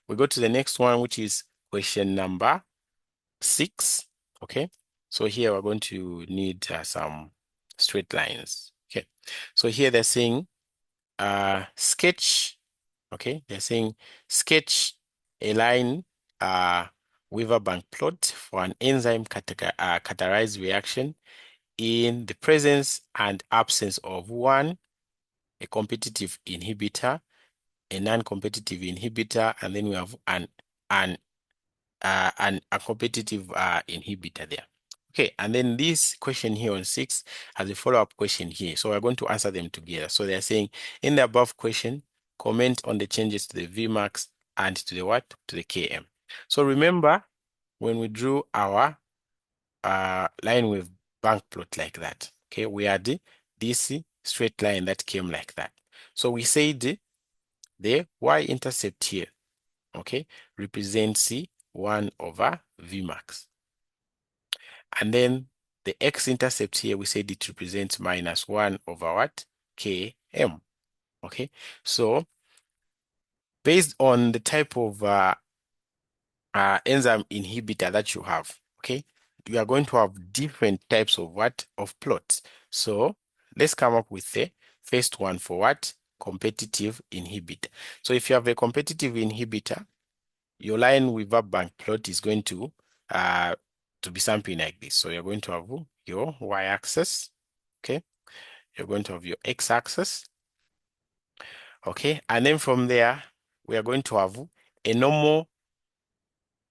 we go to the next one, which is question number 6. Okay, so here we're going to need some straight lines. Okay, so here they're saying sketch. Okay, they're saying sketch a line Weaver-Bank plot for an enzyme catalyzed reaction in the presence and absence of one, a competitive inhibitor, a non-competitive inhibitor, and then we have a competitive inhibitor there. Okay, and then this question here on 6 has a follow-up question here. So we're going to answer them together. So they're saying, in the above question, comment on the changes to the Vmax and to the what? To the Km. So remember, when we drew our line with bank plot like that, okay, we had this straight line that came like that. So we said the y-intercept here, okay, represents 1 over Vmax. And then the x-intercept here, we said it represents minus 1 over what? Km. Okay, so based on the type of enzyme inhibitor that you have, okay, you are going to have different types of what? Of plots. So let's come up with the first one for what? Competitive inhibitor. So if you have a competitive inhibitor, your line Weaver-Bank plot is going to be something like this. So you're going to have your y-axis, okay? You're going to have your x-axis, okay? And then from there, we are going to have a normal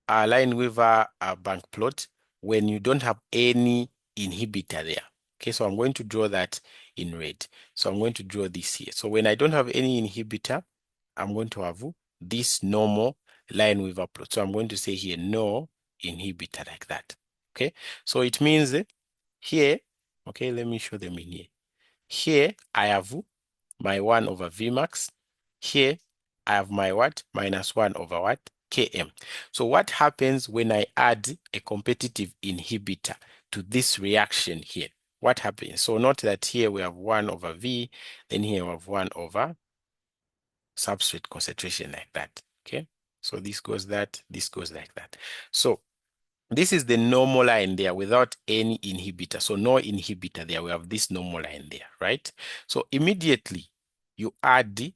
line Weaver-Bank plot when you don't have any inhibitor there. Okay, so I'm going to draw that in red. So I'm going to draw this here. So when I don't have any inhibitor, I'm going to have this normal line Weaver plot. So I'm going to say here no inhibitor like that. Okay, so it means here, okay, let me show them in here. Here I have my 1 over Vmax. Here I have my what? Minus 1 over what? Km. So what happens when I add a competitive inhibitor to this reaction here? What happens? So note that here we have 1 over V, then here we have 1 over substrate concentration like that. Okay, so this goes that, this goes like that. So this is the normal line there without any inhibitor. So no inhibitor there. We have this normal line there, right? So immediately you add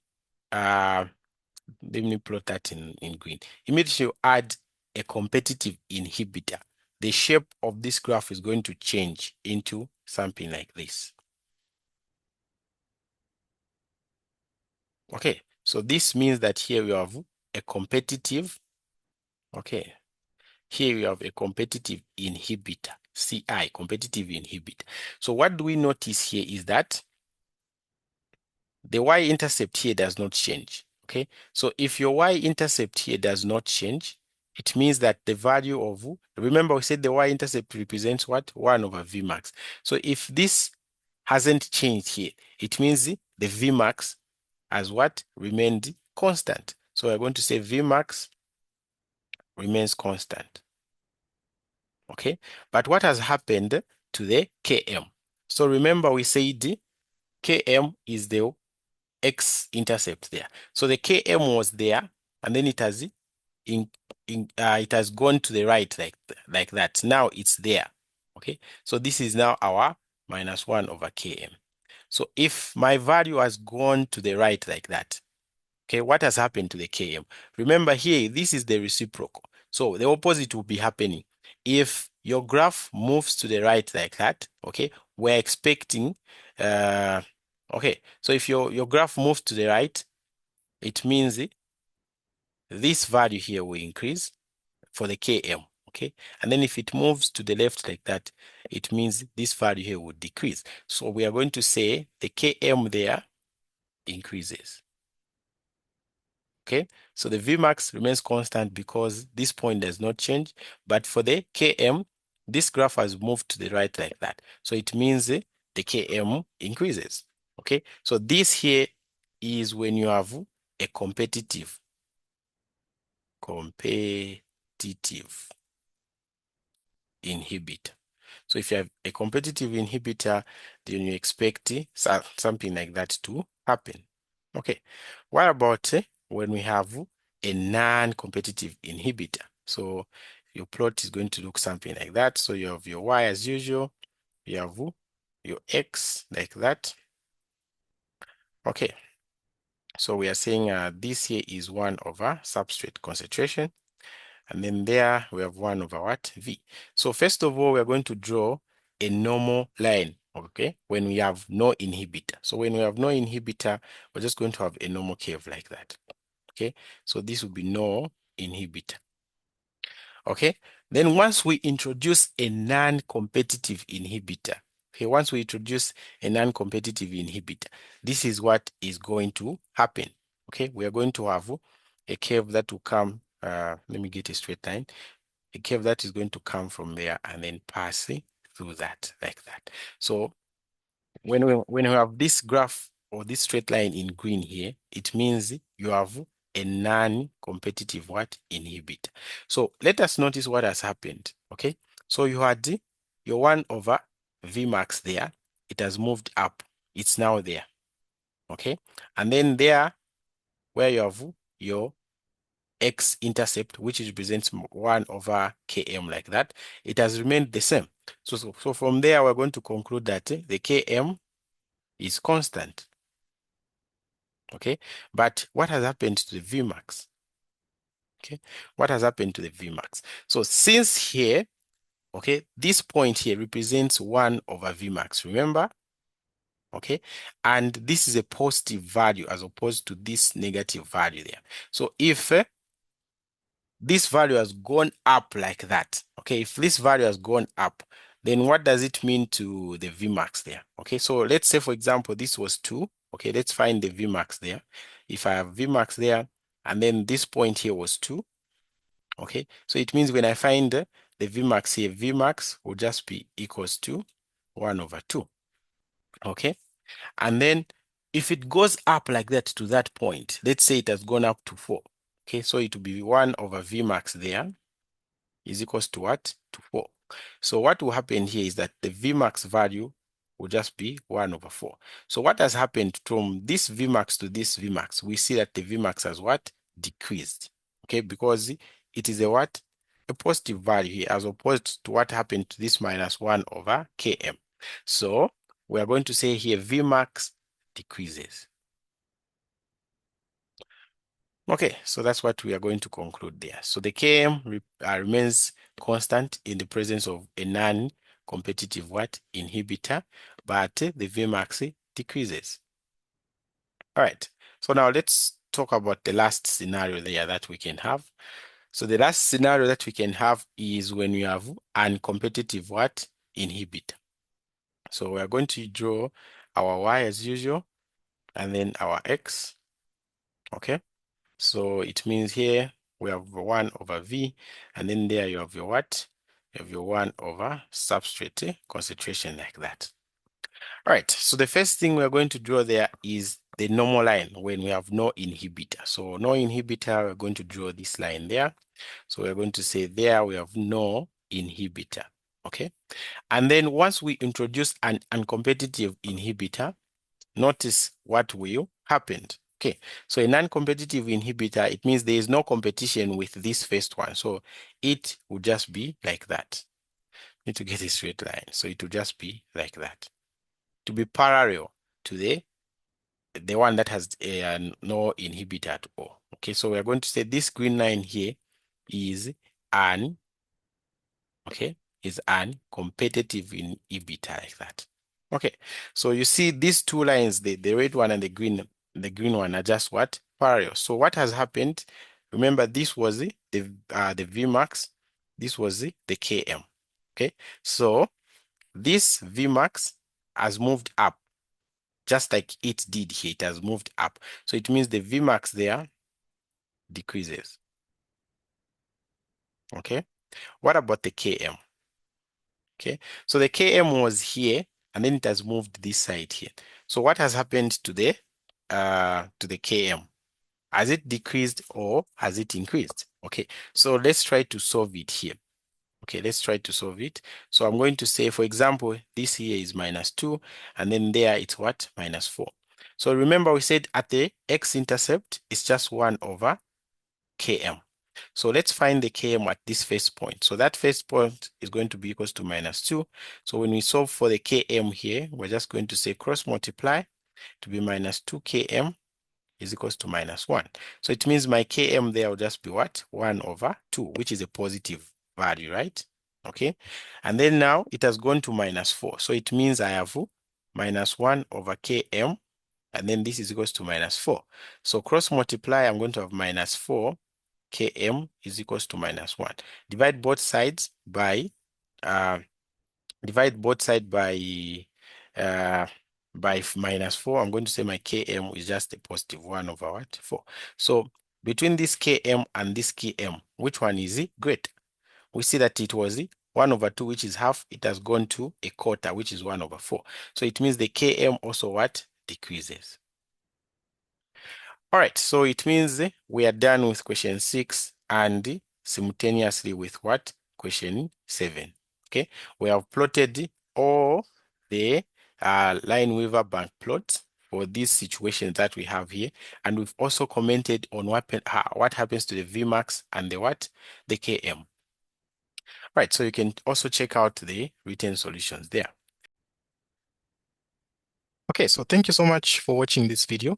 let me plot that in green. Immediately you add a competitive inhibitor. The shape of this graph is going to change into something like this. Okay, so this means that here we have a competitive, okay, here we have a competitive inhibitor, CI, competitive inhibitor. So what do we notice here is that the y-intercept here does not change, okay? So if your y-intercept here does not change, it means that the value of, remember we said the y-intercept represents what? 1 over Vmax. So if this hasn't changed here, it means the Vmax has what? Remained constant. So we're going to say Vmax remains constant. Okay, but what has happened to the Km? So remember we said Km is the x-intercept there. So the Km was there, and then it has it has gone to the right like that. Now it's there. Okay, so this is now our minus 1 over Km. So if my value has gone to the right like that, okay, what has happened to the Km? Remember here, this is the reciprocal. So the opposite will be happening. If your graph moves to the right like that, okay, we're expecting, okay, so if your graph moves to the right, it means this value here will increase for the Km, okay? And then if it moves to the left like that, it means this value here will decrease. So we are going to say the Km there increases. Okay, so the Vmax remains constant because this point does not change, but for the Km, this graph has moved to the right like that. So it means the Km increases. Okay, so this here is when you have a competitive inhibitor. So if you have a competitive inhibitor, then you expect something like that to happen. Okay, what about when we have a non-competitive inhibitor. So your plot is going to look something like that. So you have your y as usual, you have your x like that. Okay, so we are saying this here is 1 over substrate concentration, and then there we have 1 over what? V. So first of all, we are going to draw a normal line, okay, when we have no inhibitor. So when we have no inhibitor, we're just going to have a normal curve like that. Okay, so this will be no inhibitor. Okay, then once we introduce a non-competitive inhibitor, okay, once we introduce a non-competitive inhibitor, this is what is going to happen. Okay, we are going to have a curve that will come, let me get a straight line, a curve that is going to come from there and then pass through that like that. So when we have this graph or this straight line in green here, it means you have a non-competitive what? Inhibitor. So let us notice what has happened. Okay, so you had your 1 over Vmax there. It has moved up. It's now there. Okay, and then there where you have your x-intercept, which represents 1 over Km like that, it has remained the same. So from there, we're going to conclude that the Km is constant. Okay, but what has happened to the Vmax? Okay, what has happened to the Vmax? So since here, okay, this point here represents 1 over Vmax, remember? Okay, and this is a positive value as opposed to this negative value there. So if this value has gone up like that, okay, if this value has gone up, then what does it mean to the Vmax there? Okay, so let's say, for example, this was 2. Okay, let's find the Vmax there. If I have Vmax there, and then this point here was 2, okay, so it means when I find the Vmax here, Vmax will just be equals to 1 over 2, okay? And then if it goes up like that to that point, let's say it has gone up to 4, okay, so it will be 1 over Vmax there is equals to what? To 4. So what will happen here is that the Vmax value will just be 1 over 4. So what has happened from this Vmax to this Vmax? We see that the Vmax has what? Decreased. Okay, because it is a what? A positive value here as opposed to what happened to this minus 1 over Km. So we are going to say here Vmax decreases. Okay, so that's what we are going to conclude there. So the Km remains constant in the presence of a non-competitive what? Inhibitor, but the Vmax decreases. All right, so now let's talk about the last scenario there that we can have. So the last scenario that we can have is when we have uncompetitive what? Inhibitor. So we are going to draw our y as usual, and then our x, okay? So it means here we have 1 over V, and then there you have your what? You have your 1 over substrate concentration like that. All right, so the first thing we're going to draw there is the normal line when we have no inhibitor. So no inhibitor, we're going to draw this line there. So we're going to say there we have no inhibitor, okay? And then once we introduce an uncompetitive inhibitor, notice what will happen. Okay, so a non-competitive inhibitor, it means there is no competition with this first one. So it will just be like that. Need to get a straight line. So it will just be like that. To be parallel to the one that has no inhibitor at all. Okay, so we're going to say this green line here is an, okay, is an competitive inhibitor like that. Okay, so you see these two lines, the red one and the green one are just what? Parallel. So what has happened? Remember, this was the Vmax, this was the Km. Okay, so this Vmax has moved up, just like it did here. It has moved up. So it means the Vmax there decreases. Okay, what about the Km? Okay, so the Km was here, and then it has moved this side here. So what has happened to the Km? Has it decreased or has it increased? Okay, so let's try to solve it here. Okay, let's try to solve it. So I'm going to say, for example, this here is -2, and then there it's what? -4. So remember we said at the x-intercept, it's just 1 over Km. So let's find the Km at this first point. So that first point is going to be equals to -2. So when we solve for the Km here, we're just going to say cross multiply to be -2 Km is equals to -1. So it means my Km there will just be what? 1/2, which is a positive value, right? Okay. And then now it has gone to -4. So it means I have -1/Km, and then this is equals to -4. So cross multiply, I'm going to have -4 Km is equals to -1. Divide both sides by uh, uh, -4. I'm going to say my Km is just a positive 1/4. So between this Km and this Km, which one is it great? We see that it was 1/2, which is half. It has gone to a quarter, which is 1/4. So it means the Km also what? Decreases. All right, so it means we are done with question 6 and simultaneously with what? Question 7. Okay, we have plotted all the line-weaver bank plots for these situations that we have here, and we've also commented on what happens to the Vmax and the Km. Right, so you can also check out the written solutions there. Okay, so thank you so much for watching this video.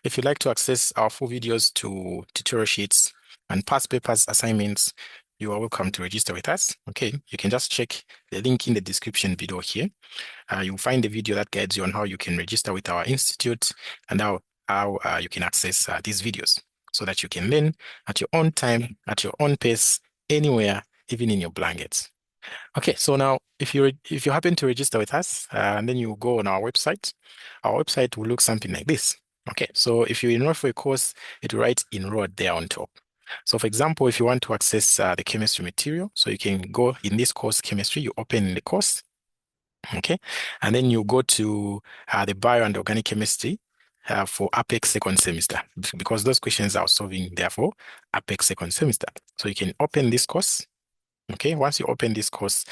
If you'd like to access our full videos to tutorial sheets and past papers assignments, you are welcome to register with us. Okay, you can just check the link in the description below here. You'll find the video that guides you on how you can register with our institute and how you can access these videos so that you can learn at your own time, at your own pace, anywhere, even in your blankets. Okay, so now if you happen to register with us and then you go on our website will look something like this. Okay, so if you enroll for a course, it will write enrolled there on top. So for example, if you want to access the chemistry material, so you can go in this course chemistry, you open the course, okay, and then you go to the bio and organic chemistry for Apex second semester, because those questions are solving there for Apex second semester. So you can open this course. Okay, once you open this course,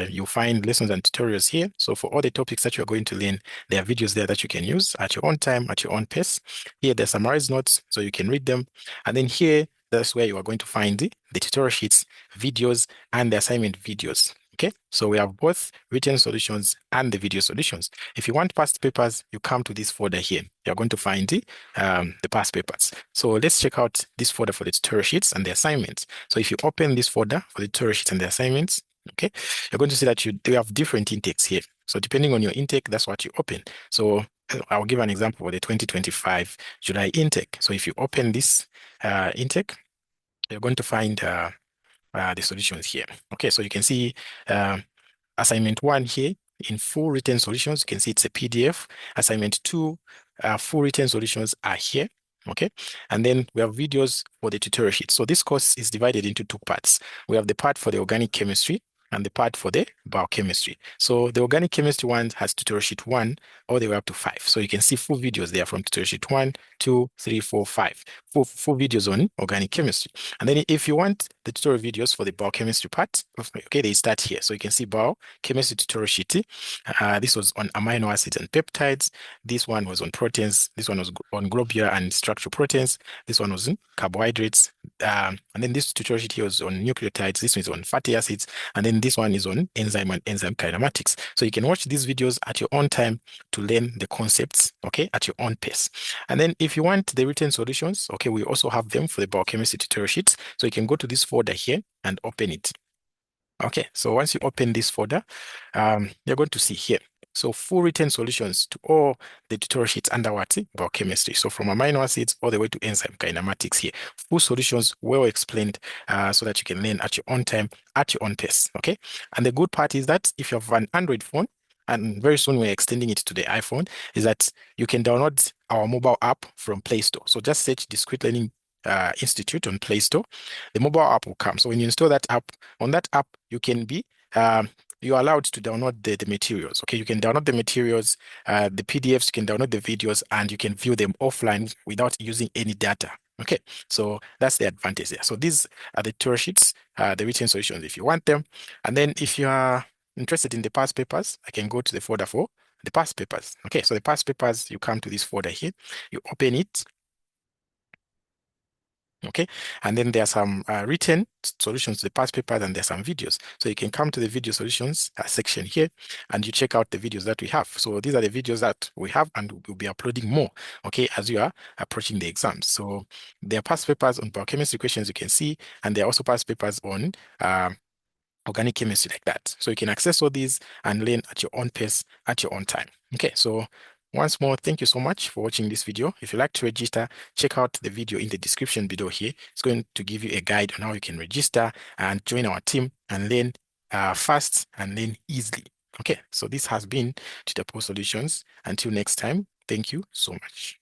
you'll find lessons and tutorials here. So for all the topics that you're going to learn, there are videos there that you can use at your own time, at your own pace. Here, there's summarized notes, so you can read them. And then here, that's where you are going to find the tutorial sheets, videos, and the assignment videos. Okay, so we have both written solutions and the video solutions. If you want past papers, you come to this folder here. You're going to find the past papers. So let's check out this folder for the tutorial sheets and the assignments. So if you open this folder for the tutorial sheets and the assignments, okay, you're going to see that you have different intakes here. So depending on your intake, that's what you open. So I'll give an example for the 2025 July intake. So if you open this intake, you're going to find the solutions here. Okay, so you can see assignment 1 here in full written solutions. You can see it's a PDF. Assignment 2, full written solutions are here. Okay, and then we have videos for the tutorial sheet. So this course is divided into 2 parts. We have the part for the organic chemistry and the part for the biochemistry. So the organic chemistry one has tutorial sheet 1 all the way up to 5. So you can see full videos there from tutorial sheet 1, 2, 3, 4, 5. Full videos on organic chemistry. And then if you want the tutorial videos for the biochemistry part, okay, they start here. So you can see biochemistry tutorial sheet. This was on amino acids and peptides. This one was on proteins. This one was on globular and structural proteins. This one was on carbohydrates. And then this tutorial sheet here was on nucleotides. This one is on fatty acids. And then this one is on enzyme and enzyme kinematics. So you can watch these videos at your own time to learn the concepts, okay, at your own pace. And then if you want the written solutions, okay, we also have them for the biochemistry tutorial sheets. So you can go to this folder here and open it. Okay, so once you open this folder, you're going to see here. So full written solutions to all the tutorial sheets under what? Biochemistry. So from amino acids all the way to enzyme kinematics here. Full solutions well explained so that you can learn at your own time, at your own pace. Okay. And the good part is that if you have an Android phone, and very soon we're extending it to the iPhone, is that you can download our mobile app from Play Store. So just search Discrete Learning Institute on Play Store. The mobile app will come. So when you install that app, on that app, you can be you're allowed to download the materials. Okay, you can download the materials, the PDFs, you can download the videos, and you can view them offline without using any data. Okay, so that's the advantage there. So these are the tutorial sheets, the written solutions if you want them. And then if you are interested in the past papers, I can go to the folder for the past papers. Okay, so the past papers, you come to this folder here, you open it. Okay, and then there are some written solutions to the past papers, and there's some videos. So you can come to the video solutions section here, and you check out the videos that we have. So these are the videos that we have, and we'll be uploading more, okay, as you are approaching the exams. So there are past papers on biochemistry equations you can see, and there are also past papers on organic chemistry like that. So you can access all these and learn at your own pace, at your own time. Okay, so once more, thank you so much for watching this video. If you'd like to register, check out the video in the description below here. It's going to give you a guide on how you can register and join our team and learn fast and learn easily. Okay, so this has been Tutor Poul Solutions. Until next time, thank you so much.